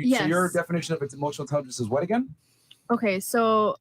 Yes. So your definition of emotional intelligence is what again? Okay, so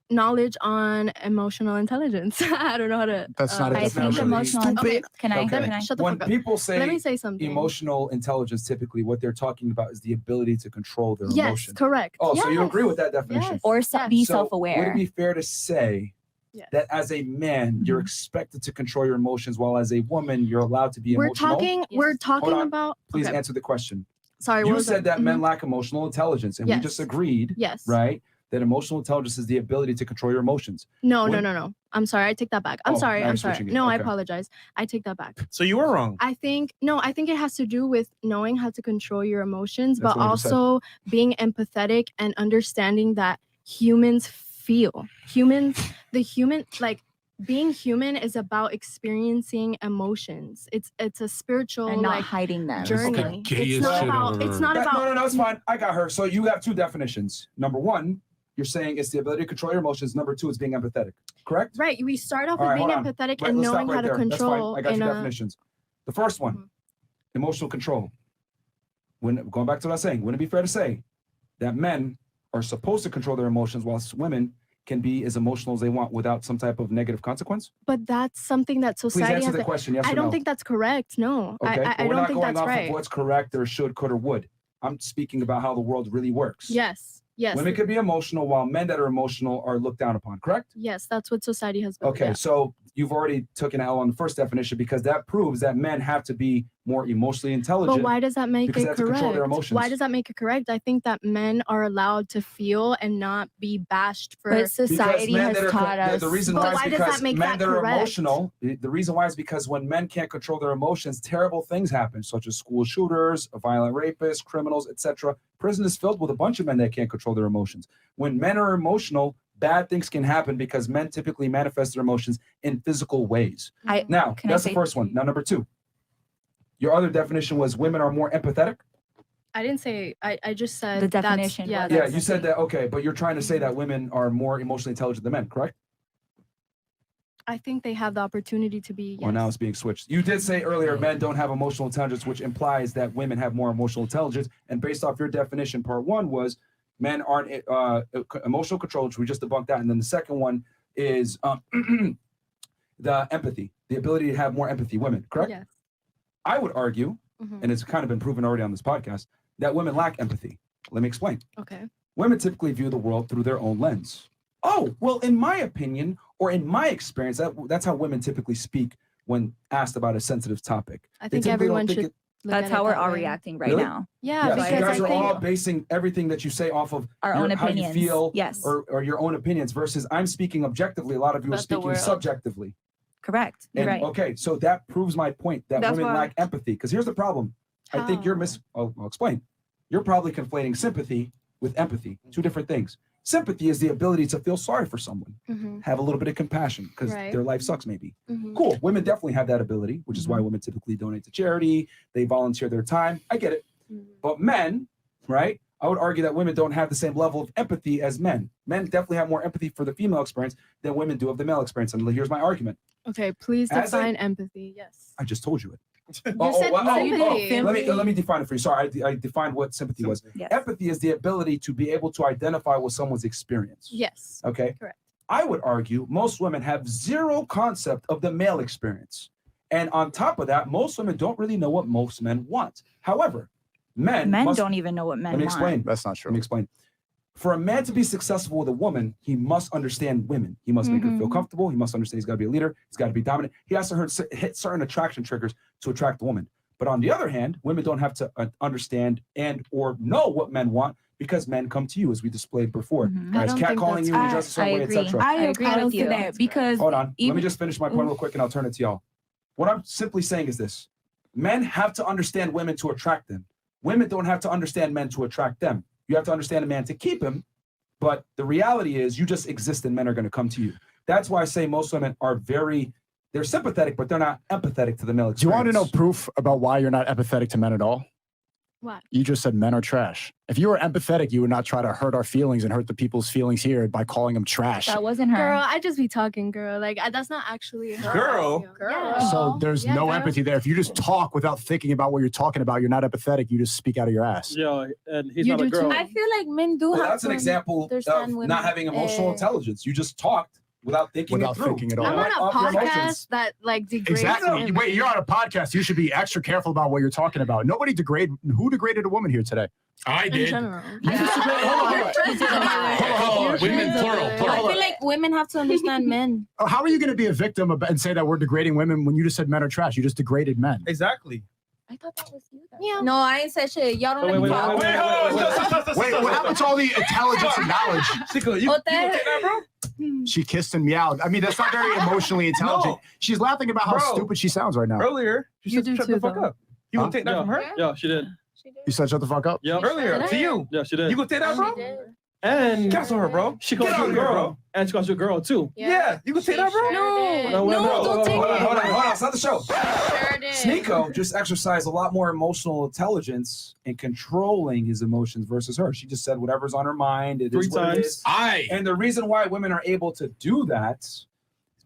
knowledge on emotional intelligence. I don't know how to. That's not a I think definition. emotional. Okay. Can I? Okay. Can I? Shut the When fuck up. people Let me say say something. emotional intelligence, typically what they're talking about is the ability to control their Yes, emotions. correct. Oh, so you Yes. agree with that definition? Yes. Or Yes. be So self-aware. would it be fair to say Yes. that as a man, you're expected to control your emotions, while as a woman, you're allowed to be We're emotional? We're talking Hold on. about. Please okay. answer the question. Sorry. What You was said it? that men lack emotional intelligence, and we Yes. just agreed, Yes. right, that emotional intelligence is the ability to control your emotions. No, When- no. I'm sorry. I take that back. I'm Oh, sorry. now you're I'm sorry. switching it. No, I Okay. apologize. I take that back. So you were wrong. I think it has to do with knowing how to control your emotions, That's but what I just said. also being empathetic and understanding that humans feel. Being human is about experiencing emotions. It's a spiritual and not like hiding them. journey. Okay, gay It's as not shit about. over It's her. not about. No, it's fine. I got her. So you have two definitions. Number one, you're saying it's the ability to control your emotions. Number two is being empathetic. Correct? Right. We start off All with right, being hold on. empathetic Right, and let's stop knowing right how to there. That's fine. control. I got in your a, definitions. The first one, Mhm. emotional control. When going back to what I was saying, wouldn't it be fair to say that men are supposed to control their emotions, whilst women can be as emotional as they want without some type of negative consequence? But that's something that Please society answer has. the question. Yes I or don't no? think that's correct. No, Okay. I We're don't not think going that's off right. of what's correct or should, could, or would. I'm speaking about how the world really works. Yes. Women could be emotional, while men that are emotional are looked down upon. Correct? Yes, that's what society has built. Okay, Yeah. so you've already taken an L on the first definition, because that proves that men have to be more emotionally intelligent. But why does that make because they it have to control their correct? emotions. Why does that make it correct? I think that men are allowed to feel and not be bashed for. But society men has that are taught us. The reason But why is why does because that make men that that are correct? emotional. The reason why is because when men can't control their emotions, terrible things happen, such as school shooters, violent rapists, criminals, etc. Prison is filled with a bunch of men that can't control their emotions. When men are emotional, bad things can happen because men typically manifest their emotions in physical ways. Now, Can I that's the say- first one. Now, number two. Your other definition was women are more empathetic. I didn't say. I just said The that's- definition Yeah. was- Yeah, that's- you said that. Okay, but you're trying to say that women are more emotionally intelligent than men, correct? I think they have the opportunity to be. Or now Yes. it's being switched. You did say earlier men don't have emotional intelligence, which implies that women have more emotional intelligence. And based off your definition, part one was men aren't emotional control, which we just debunked that. And then the second one is the empathy, the ability to have more empathy. Women, correct? Yes. I would argue, Mhm. and it's kind of been proven already on this podcast, that women lack empathy. Let me explain. Okay. Women typically view the world through their own lens. Oh, well, in my opinion, or in my experience, that's how women typically speak when asked about a sensitive topic. I They think typically don't everyone think should. it- look That's at how it we're that all way. reacting right Really? now. Yeah, Yes, because you guys I are think. all basing everything that you say off of Our own how you opinions. feel Yes. or your own opinions versus I'm speaking objectively. A lot of you are About the speaking world. subjectively. Correct. You're And right. okay, so that proves my point that That's women why- lack empathy. Because here's the problem. I think you're I'll explain. You're probably conflating sympathy with empathy. Two different things. Sympathy is the ability to feel sorry for someone, Mhm. have a little bit of compassion because Right. their life sucks maybe. Mhm. Cool. Women definitely have that ability, which is why women typically donate to charity. They volunteer their time. I get it. Mhm. But men, right? I would argue that women don't have the same level of empathy as men. Men definitely have more empathy for the female experience than women do of the male experience. And here's my argument. Okay, please As a- define empathy. Yes. I just told you it. You said sympathy. Let me define it for you. Sorry, I defined what sympathy was. Yes. Empathy is the ability to be able to identify with someone's experience. Yes. Okay. Correct. I would argue most women have zero concept of the male experience. And on top of that, most women don't really know what most men want. However, men must, don't even know what men let me want. explain. That's not true. Let me explain. For a man to be successful with a woman, he must understand women. He must make her feel comfortable. He must understand he's got to be a leader. He's got to be dominant. He has to hit certain attraction triggers to attract the woman. But on the other hand, women don't have to understand and or know what men want because men come to you, as we displayed before. I As don't catcalling think you that's- in just a certain way, agree. etc. I agree with you because Hold on. Let even- me just finish my point real quick and I'll turn it to y'all. What I'm simply saying is this. Men have to understand women to attract them. Women don't have to understand men to attract them. You have to understand a man to keep him. But the reality is you just exist and men are going to come to you. That's why I say most women are they're sympathetic, but they're not empathetic to the male experience. Do you want to know proof about why you're not empathetic to men at all? What? You just said men are trash. If you were empathetic, you would not try to hurt our feelings and hurt the people's feelings here by calling them trash. That wasn't her. Girl, I just be talking, girl. Like, that's not actually her. Girl? Yeah. So there's Yeah, no girl. empathy there. If you just talk without thinking about what you're talking about, you're not empathetic. You just speak out of your ass. Yeah, and he's You not a do girl. too. I feel like men do Well, have that's an to example understand of women. not having emotional intelligence. You just talked without thinking Without it through. thinking at all. I'm Right on a off your emotions. podcast that like degrades Exactly. women. Wait, you're on a podcast. You should be extra careful about what you're talking about. Who degraded a woman here today? I In did. general. Hold on. Women, plural. I feel like women have to understand men. How are you going to be a victim and say that we're degrading women when you just said men are trash? You just degraded men. Exactly. I thought that was you. Yeah. No, I ain't said shit. Y'all don't Wait, let me wait, talk. wait, Wait, what happened to all the intelligence and knowledge? Chico, you What the gonna heck? take that, bro? She kissed and meowed. I mean, that's not very emotionally intelligent. No. She's laughing about how Bro. stupid she sounds right now. Earlier, she You said do shut too, the fuck though. up. You gonna Huh? take that from her? Yeah, she did. You said shut the fuck up? Yeah, Earlier, Did to I? you. Yeah, she did. You gonna take that, bro? And Cancel her, bro. she calls Get you out a of here, girl. bro. And she calls you a girl too. Yeah, you can take that, bro. No, No, no, don't take Hold on, it. hold on. It's not the show. Sure did. Sneeko just exercised a lot more emotional intelligence in controlling his emotions versus her. She just said whatever's on her mind. It is 3 what it times. is. I. And the reason why women are able to do that,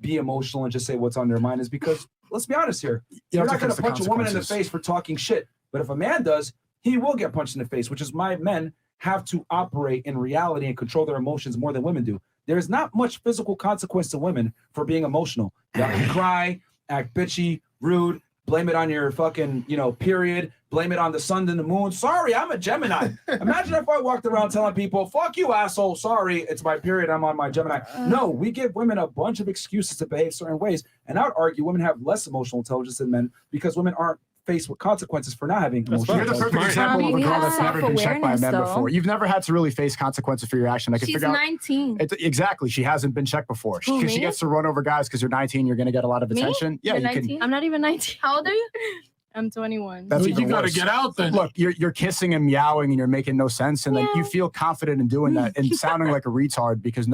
be emotional and just say what's on their mind, is because, let's be honest here, you're not going to punch a woman in the face for talking shit. But if a man does, he will get punched in the face, which is why men have to operate in reality and control their emotions more than women do. There's not much physical consequence to women for being emotional. You can cry, act bitchy, rude, blame it on your fucking, period, blame it on the sun and the moon. Sorry, I'm a Gemini. Imagine if I walked around telling people, fuck you, asshole. Sorry, it's my period. I'm on my Gemini. No, we give women a bunch of excuses to behave certain ways. And I would argue women have less emotional intelligence than men because women aren't faced with consequences for not having That's emotional You're the intelligence. perfect example of a We girl have that's never been checked by a man self-awareness, before. though. You've never had to really face consequences for your action. I can She's figure out. 19. Exactly. She hasn't been checked before. Who, She me? gets to run over guys because you're 19. You're going to get a lot of Me? attention. Yeah, You're you can. 19? I'm not even 19. How old are you? I'm 21. That's You even gotta worse. get out then. Look, you're kissing and meowing and you're making no sense, and then you feel confident in doing that and sounding like a retard because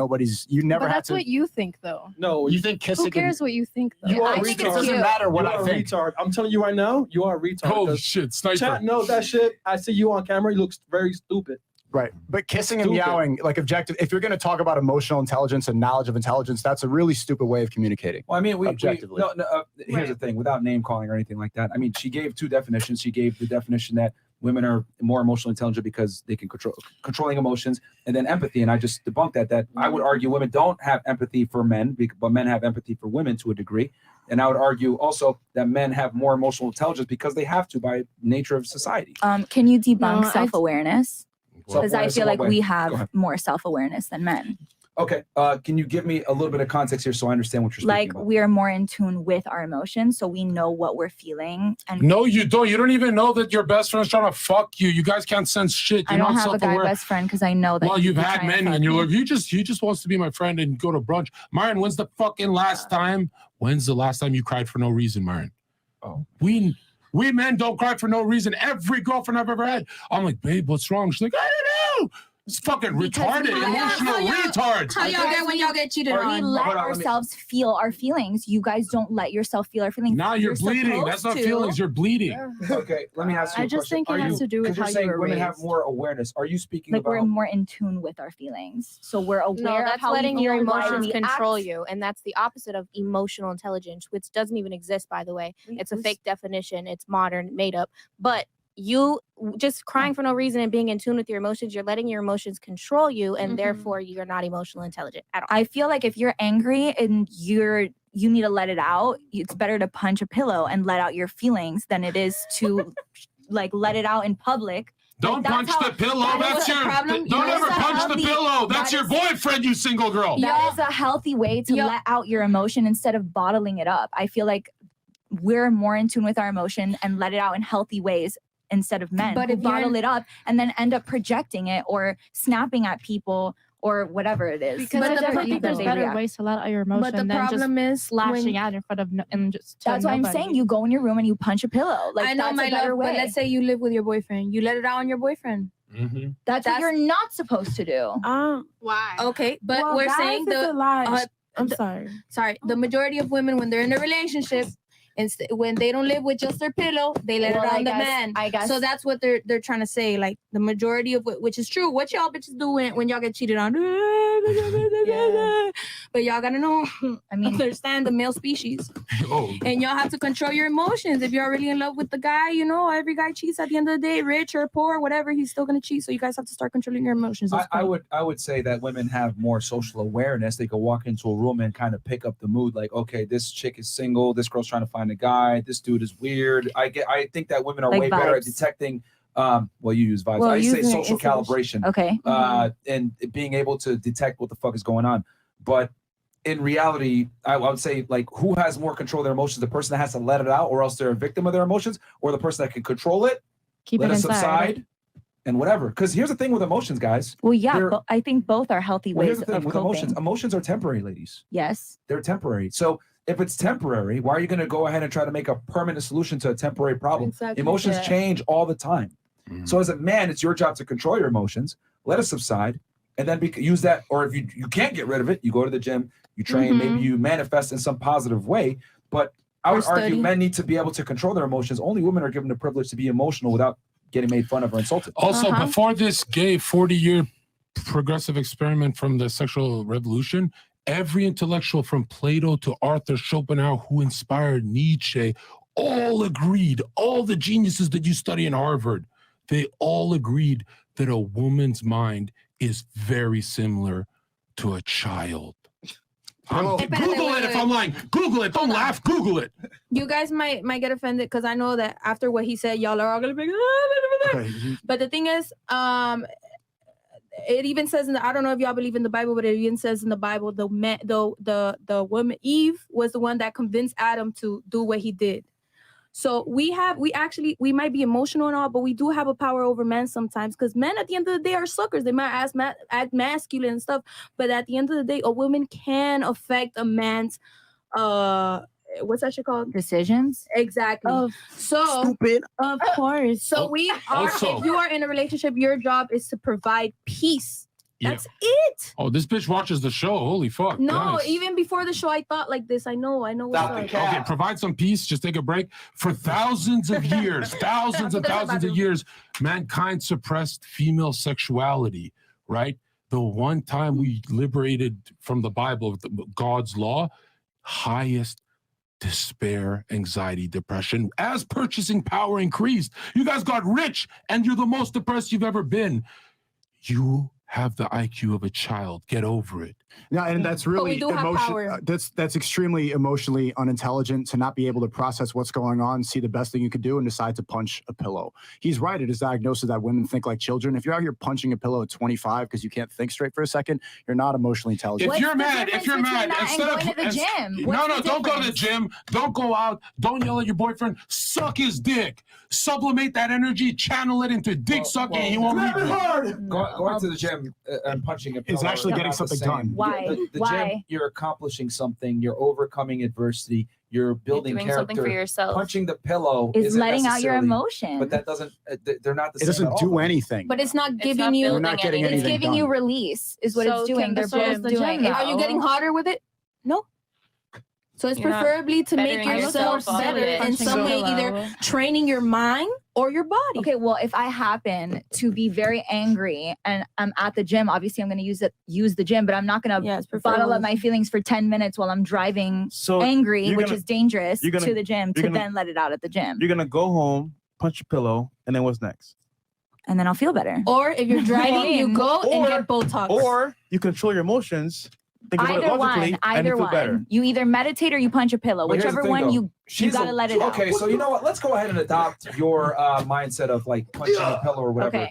you never But had that's to. what you think, though. No, You think kissing? Who cares what you think, though? You are I a think retard. it's doesn't cute. matter what you I are a think. retard. I'm telling you right now, you are a retard. Oh 'cause shit, sniper. Chat knows that shit. I see you on camera. You look very stupid. Right. But kissing and Stupid. meowing, like objective, if you're going to talk about emotional intelligence and knowledge of intelligence, that's a really stupid way of communicating. Well, I mean, Objectively. here's the thing, without name calling or anything like that. I mean, she gave 2 definitions. She gave the definition that women are more emotionally intelligent because they can controlling emotions, and then empathy. And I just debunked that I would argue women don't have empathy for men, but men have empathy for women to a degree. And I would argue also that men have more emotional intelligence because they have to by nature of society. Can you debunk No, I- self-awareness? Because I Self-awareness feel in like what way? we Go have ahead. more self-awareness than men. Okay. Can you give me a little bit of context here so I understand what you're speaking Like about? we are more in tune with our emotions, so we know what we're feeling. And No, you don't. You don't even know that your best friend's trying to fuck you. You guys can't sense shit. I You're don't not have a guy self-aware. best friend because I know that. Well, you've he's had trying to many, fuck and you're me. like, he just wants to be my friend and go to brunch. Myron, when's the fucking last time? When's the last time you cried for no reason, Myron? Oh. We men don't cry for no reason. Every girlfriend I've ever had, I'm like, babe, what's wrong? She's like, I don't know. It's fucking Because retarded, we- emotional retards. How y'all get when y'all get cheated Are We you- on? let hold on, let me- ourselves feel our feelings. You guys don't let yourself feel our feelings. Now you're bleeding. That's not supposed to. feelings. You're bleeding. Okay, let me ask you I a just question. think it has to do with Because you're how you saying were women have raised. more awareness. Are you speaking Like about we're more in tune with our feelings, so we're aware No, of that's how letting we your feel, why emotions we control act. you. And that's the opposite of emotional intelligence, which doesn't even exist, by the way. It's a fake definition. It's modern, made up. But you just crying for no reason and being in tune with your emotions, you're letting your emotions control you, and therefore you're not emotionally intelligent at all. I feel like if you're angry and you need to let it out, it's better to punch a pillow and let out your feelings than it is to like let it out in public. Don't that's punch how- the pillow. that That's is the your. problem. Don't That ever is a punch the healthy- pillow. That's that your is- boyfriend, you single girl. That is a healthy way to let out your emotion instead of bottling it up. I feel like we're more in tune with our emotion and let it out in healthy ways instead of men But who if you're bottle in- it up and then end up projecting it or snapping at people or whatever it is. Because But the I pro- think there's They better react. ways to let out your emotion But the than just problem is lashing when, out in front of and just. That's why I'm saying you go in your room and you punch a pillow. Like I know that's my a better love, way. but let's say you live with your boyfriend. You let it out on your boyfriend. Mm-hmm. that's what you're not supposed to do. Why? Okay, but we're saying the I'm the- sorry. sorry, the majority of women when they're in a relationship, When they don't live with just their pillow, they let it on the man. I guess. So that's what they're trying to say. Like the majority of which is true. What y'all bitches do when y'all get cheated on? But y'all gotta know. I mean, understand the male species, Oh, and y'all have to control your emotions. If you're really in love with the guy, you know every guy cheats at the end of the day, rich or poor, whatever. He's still gonna cheat. So you guys have to start controlling your emotions. I would say that women have more social awareness. They could walk into a room and kind of pick up the mood, like, okay, this chick is single, this girl's trying to find a guy, this dude is weird. I think that women are Like way better at vibes. detecting. Well, you use vibes. Well, I say using social intuition. calibration. Okay. And being able to detect what the fuck is going on. But in reality, I would say, like, who has more control of their emotions? The person that has to let it out, or else they're a victim of their emotions, or the person that can control it, Keep let it it inside. subside, and whatever. Because here's the thing with emotions, guys. Well, yeah, They're- I think both are healthy Well, here's ways the thing of with coping. emotions. Emotions are temporary, ladies. Yes. They're temporary. So if it's temporary, why are you going to go ahead and try to make a permanent solution to a temporary problem? Exactly. Emotions Yeah. change all the time. Mhm. So as a man, it's your job to control your emotions, let it subside, and then use that. Or if you can't get rid of it, you go to the gym, you train, maybe you manifest in some positive way. But I would argue study. men need to be able to control their emotions. Only women are given the privilege to be emotional without getting made fun of or insulted. Also, before this gay 40-year progressive experiment from the sexual revolution, every intellectual from Plato to Arthur Schopenhauer, who inspired Nietzsche, all agreed, all the geniuses that you study in Harvard, they all agreed that a woman's mind is very similar to a child. Google it if I'm lying. Google it. Don't laugh. Google it. You guys might get offended because I know that after what he said, y'all are all gonna be. Okay. But the thing is, it even says I don't know if y'all believe in the Bible, but it even says in the Bible the woman Eve was the one that convinced Adam to do what he did. So we might be emotional and all, but we do have a power over men sometimes, because men at the end of the day are suckers. They might act masculine and stuff, but at the end of the day, a woman can affect a man's what's that shit called? Decisions. Exactly. So Stupid. of course. So we are. Also- If you are in a relationship, your job is to provide peace. Yeah. That's it. Oh, this bitch watches the show. Holy fuck. No, Nice. even before the show, I thought like this. I know what's Stop up. the cat. Okay, provide some peace. Just take a break. For thousands of years, thousands of years, mankind suppressed female sexuality, right? The one time we liberated from the Bible, God's law, highest despair, anxiety, depression, as purchasing power increased. You guys got rich and you're the most depressed you've ever been. You have the IQ of a child. Get over it. Yeah, and that's really we do have power. That's extremely emotionally unintelligent to not be able to process what's going on, see the best thing you could do, and decide to punch a pillow. He's right at his diagnosis that women think like children. If you're out here punching a pillow at 25 because you can't think straight for a second, you're not emotionally intelligent. If you're mad, instead of going to the gym? No, don't go to the gym. Don't go out. Don't yell at your boyfriend. Suck his dick. Sublimate that energy. Channel it into dick sucking. He won't leave you. Going to the gym and punching a pillow Is actually are getting not the something same. done. Why? The Why? gym, you're accomplishing something. You're overcoming adversity. You're building doing character. something for yourself. Punching the pillow Is isn't letting out your necessarily- emotions. But that doesn't. They're not the It same. doesn't at all. do anything. But it's not It's giving not you. We're not getting building It's anything giving you done. release, is what So it's doing. can- They're so both is the doing gym. it. Are you getting hotter with it? No. So it's You're not preferably to make bettering yourself yourself better off of it. in some way, either training your mind or your body. Okay, well, if I happen to be very angry and I'm at the gym, obviously I'm going to use the gym, but I'm not going to Yeah, it's bottle preferable. up my feelings for 10 minutes while I'm driving So angry, you're which gonna- is dangerous, you're gonna- to the gym to you're gonna- then let it out at the gym. you're gonna go home, punch your pillow, and then what's next? And then I'll feel better. Or if you're driving, you go and Or- get Botox. Or you control your emotions, think about it Either logically, one, and either you feel better. one. You either meditate or you punch a pillow. But here's the Whichever thing, one though. you She's gotta let it out. Okay, so you know what? Let's go ahead and adopt your mindset of like punching a pillow or whatever. Okay.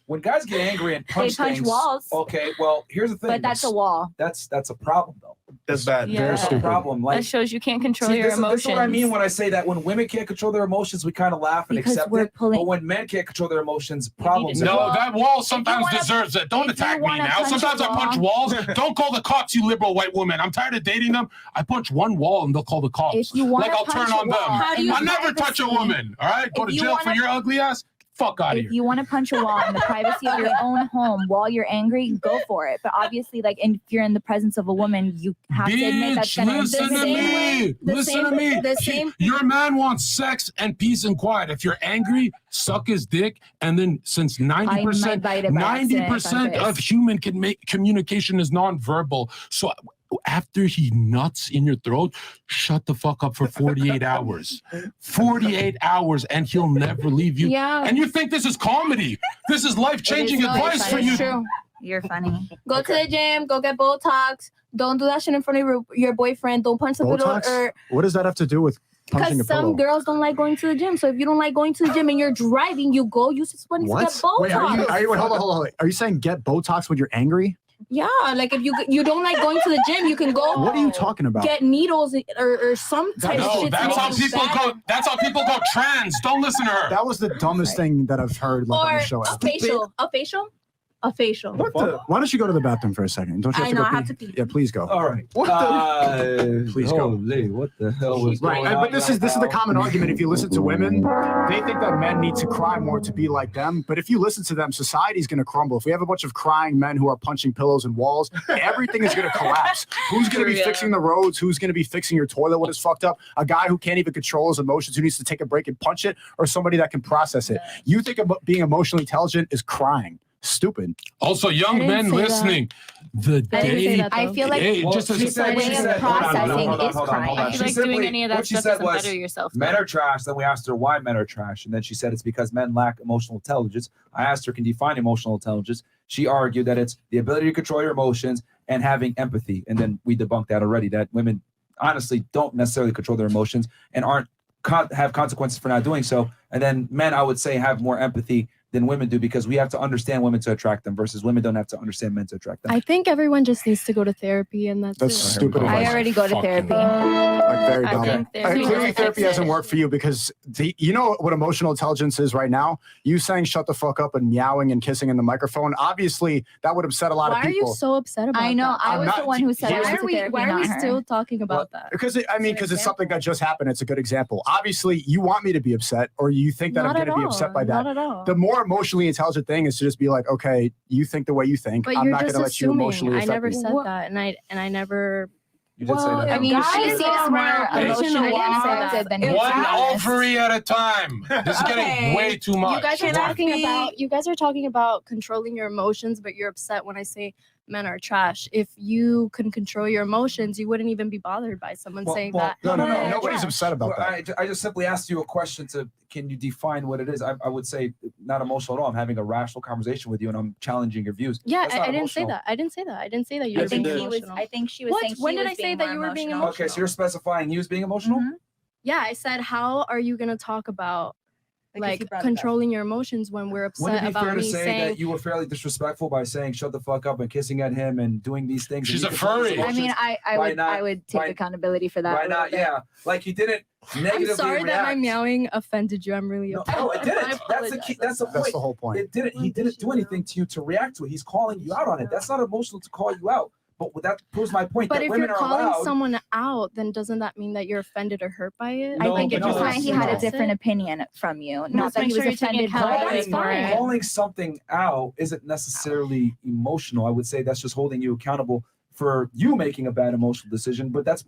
When guys get angry and punch punch things, walls. Okay, well, here's the thing. But that's a wall. That's a problem though. That's bad. Yeah. That's a problem. Like That shows you can't control see, your this is emotions. what I mean when I say that when women can't control their emotions, we kind of laugh and Because accept we're it. pulling- But when men can't control their emotions, problems. No, are- No, that wall sometimes wanna- deserves it. Don't if you attack me wanna now. punch a Sometimes I punch wall- walls. Don't call the cops, you liberal white woman. I'm tired of dating them. I punch one wall and they'll call the cops. If you want Like I'll to turn punch a on wall, them. How do you I'll never touch a privacy- woman. All right, go If to you jail for wanna- your ugly ass. fuck out of If here. you want to punch a wall in the privacy of your own home while you're angry, go for it. But obviously, like, if you're in the presence of a woman, you have to admit that's Bitch, gonna listen to me. Listen to me. The same. Your man wants sex and peace and quiet. If you're angry, suck his dick. And then since 90%, bite it by accident, 90% if I'm of human communication is nonverbal. So after he nuts in your throat, shut the fuck up for 48 hours. 48 hours and he'll never leave you. Yeah. And you think this is comedy. This is life-changing advice for you. True. You're funny. Go to the gym. Go get Botox. Don't do that shit in front of your boyfriend. Don't punch the pillow. Botox? Or What does that have to do with punching a because some pillow? girls don't like going to the gym. So if you don't like going to the gym and you're driving, you go use this money to get Botox. Wait, hold on. Are you saying get Botox when you're angry? Yeah, like if you don't like going to the gym, you can go. What are you talking about? Get needles or some type of No, shit. that's to how make you people better. go. That's how people go trans. Don't listen to her. That was the dumbest thing that I've heard like, on Or the show. a facial. A facial. What the? Why don't you go to the bathroom for a second? Don't you have I to know, go I have to pee. Yeah, please go. All right. What Please go. Holy, what the hell was Right, going and- on but this is the right common now? argument. If you listen to women, they think that men need to cry more to be like them. But if you listen to them, society's going to crumble. If we have a bunch of crying men who are punching pillows and walls, everything is going to collapse. Who's going to be fixing the roads? Who's going to be fixing your toilet when it's fucked up? A guy who can't even control his emotions, who needs to take a break and punch it, or somebody that can process it? You think about being emotionally intelligent is crying. Stupid. Also, young I didn't men say that. listening, the I didn't say day. that, I though. feel like Hey, Well, just she as said- way she of said- processing hold on, is hold on, crying. hold on. I feel She like simply- doing any of that what she stuff said doesn't was, better yourself. men are trash. Then we asked her why men are trash. And then she said it's because men lack emotional intelligence. I asked her, can you define emotional intelligence? She argued that it's the ability to control your emotions and having empathy. And then we debunked that already, that women honestly don't necessarily control their emotions and have consequences for not doing so. And then men, I would say, have more empathy than women do because we have to understand women to attract them versus women don't have to understand men to attract them. I think everyone just needs to go to therapy and that's That's it. stupid I advice. already go to Fucking- therapy. Like very I dumb. think Clearly, therapy therapy fixes hasn't it. worked for you because you know what emotional intelligence is right now. You saying "shut the fuck up" and meowing and kissing in the microphone. Obviously, that would upset a lot Why of are people. you so upset about I know. that? I I'm was not- the one who said I Why Why went are to we, therapy, why are we not her. still talking about that? Because As an it's something that just happened. It's a good example. Obviously, you want me to be upset, or you think that Not I'm going at to be upset all. by that. Not at all. The more emotionally intelligent thing is to just be like, okay, you think the way you think. But I'm you're not just going to let you assuming. emotionally I affect never me. said that, and I never. You did say Well, that. I mean, Guys she seems are more more emotionally I didn't say that. affected than If you. One guys- ovary at a time. This is getting Okay. way too much. You guys are One. talking about. You guys are talking about controlling your emotions, but you're upset when I say men are trash. If you can control your emotions, you wouldn't even be bothered by someone saying that. No, men are nobody's trash. upset about Well, that. I just simply asked you a question can you define what it is? I would say not emotional at all. I'm having a rational conversation with you and I'm challenging your views. Yeah, That's not I didn't say emotional. that. I didn't say that. I didn't say that you I were think being he was- emotional. I think she was What? saying he When did was I say being that more you were being emotional. Okay, so you're specifying you as being emotional? Mhm. Yeah, I said, how are you gonna talk about Because he like brought it up. controlling your emotions when we're Wouldn't upset it be fair about to me say saying? that you were fairly disrespectful by saying shut the fuck up and kissing at him and doing these things? She's and a you control his furry. I mean, emotions? I Why would not? I would take Why- accountability for that. Why a little not? bit. Yeah, like he didn't I'm negatively sorry that my react. meowing offended you. I'm really No, upset. no, it didn't. I That's the key. That's the That's point. the whole point. It didn't. He didn't do anything to you to react to it. He's calling you out on it. That's not emotional to call you out. But that proves my point But that if women you're are calling allowed. someone out, then doesn't that mean that you're offended or hurt by it? I No, think but it's just no, that he had a no. different opinion from you. Not Let's that make he was sure you're taking offended by accountability it. for it. Calling something out isn't necessarily emotional. I would say that's just holding you accountable for you making a bad emotional decision. But that's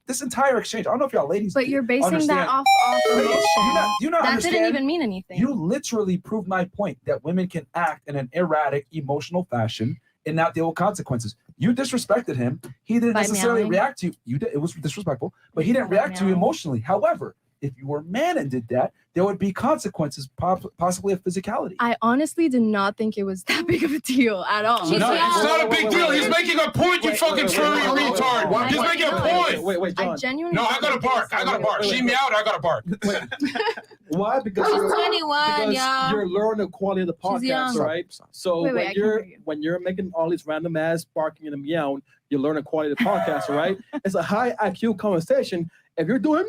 this entire exchange. I don't know if y'all ladies. But you're basing understand. that off Ladies, emotion. do you not That understand? didn't even mean anything. You literally proved my point that women can act in an erratic, emotional fashion and not deal with consequences. You disrespected him. He didn't By necessarily meowing. react to you. You did. It was disrespectful, but he didn't By react to you meowing. emotionally. However, if you were a man and did that, there would be consequences, possibly of physicality. I honestly did not think it was that big of a deal at all. No, it's not a big deal. He's making a point, you fucking furry retard. He's making a point. Wait, I John. genuinely. No, I thought gotta that bark. I gotta bark. She meowed, I gotta bark. Why? Because She's you're 21, because y'all. you're learning the quality of the She's young. podcast, right? So Wait, I can't hear you. when you're making all these random ass barking and meowing, you're learning quality of the podcast, right? It's a high IQ conversation. If you're doing,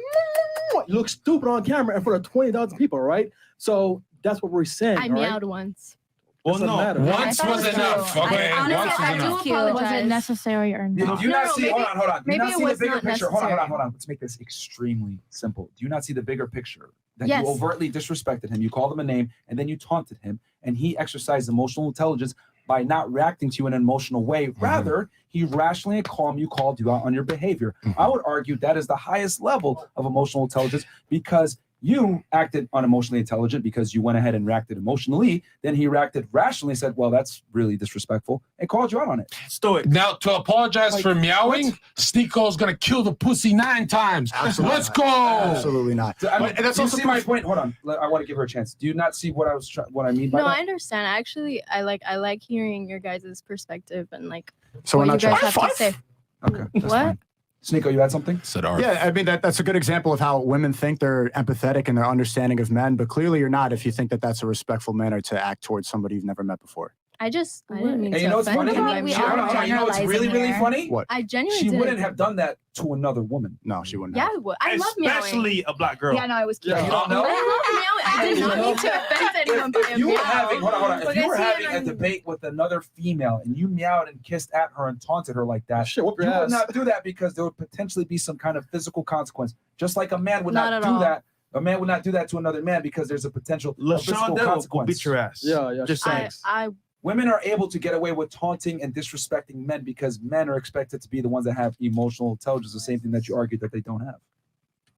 you look stupid on camera in front of 20,000 people, right? So that's what we're saying. I all right? meowed once. Well, no. Once I thought was it was enough. true. Okay, Honestly, once I was do enough. feel Apologize. was it necessary or Do you not see? maybe- Hold on. Do you maybe not it see the was bigger not picture? Hold on. necessary. Let's make this extremely simple. Do you not see the bigger picture? that Yes. you overtly disrespected him, you called him a name, and then you taunted him, and he exercised emotional intelligence by not reacting to you in an emotional way. Rather, he rationally and calmly called you out on your behavior. I would argue that is the highest level of emotional intelligence because you acted unemotionally intelligent because you went ahead and reacted emotionally. Then he reacted rationally, said, well, that's really disrespectful, and called you out on it. Stoic. Now, to apologize Like, for meowing, what? Sneako's gonna kill the pussy 9 times. Absolutely Let's not. go. Absolutely not. I mean, And that's do you also see my point? Hold on. I want to give her a chance. Do you not see what I mean by No, that? I understand. Actually, I like hearing your guys' perspective and like So we're what you not guys trying. have to say. Okay. That's What? fine. Sneeko, you had something? Said Arf. Yeah, I mean that's a good example of how women think they're empathetic and they're understanding of men, but clearly you're not if you think that that's a respectful manner to act towards somebody you've never met before. I didn't mean And to you know what's offend funny? him. I mean, we Hold are on, you know what's really, generalizing really here. funny? What? I genuinely She didn't. wouldn't have done that to another woman. No, she wouldn't. Yeah, have. I would. I love meowing. Especially a black girl. Yeah, no, I was kidding. You don't know? I love meowing. I did not mean to offend anyone by If a you were meow. having, hold on. If Like, you I were see it having a on- debate with another female and you meowed and kissed at her and taunted her like that, Shit, whoop you your would ass. not do that because there would potentially be some kind of physical consequence. Just like a man would Not not at do all. that. A man would not do that to another man because there's a potential physical LaShawn Devil will consequence. beat your ass. Yeah. Just saying. I Women are able to get away with taunting and disrespecting men because men are expected to be the ones that have emotional intelligence, the same thing that you argued that they don't have.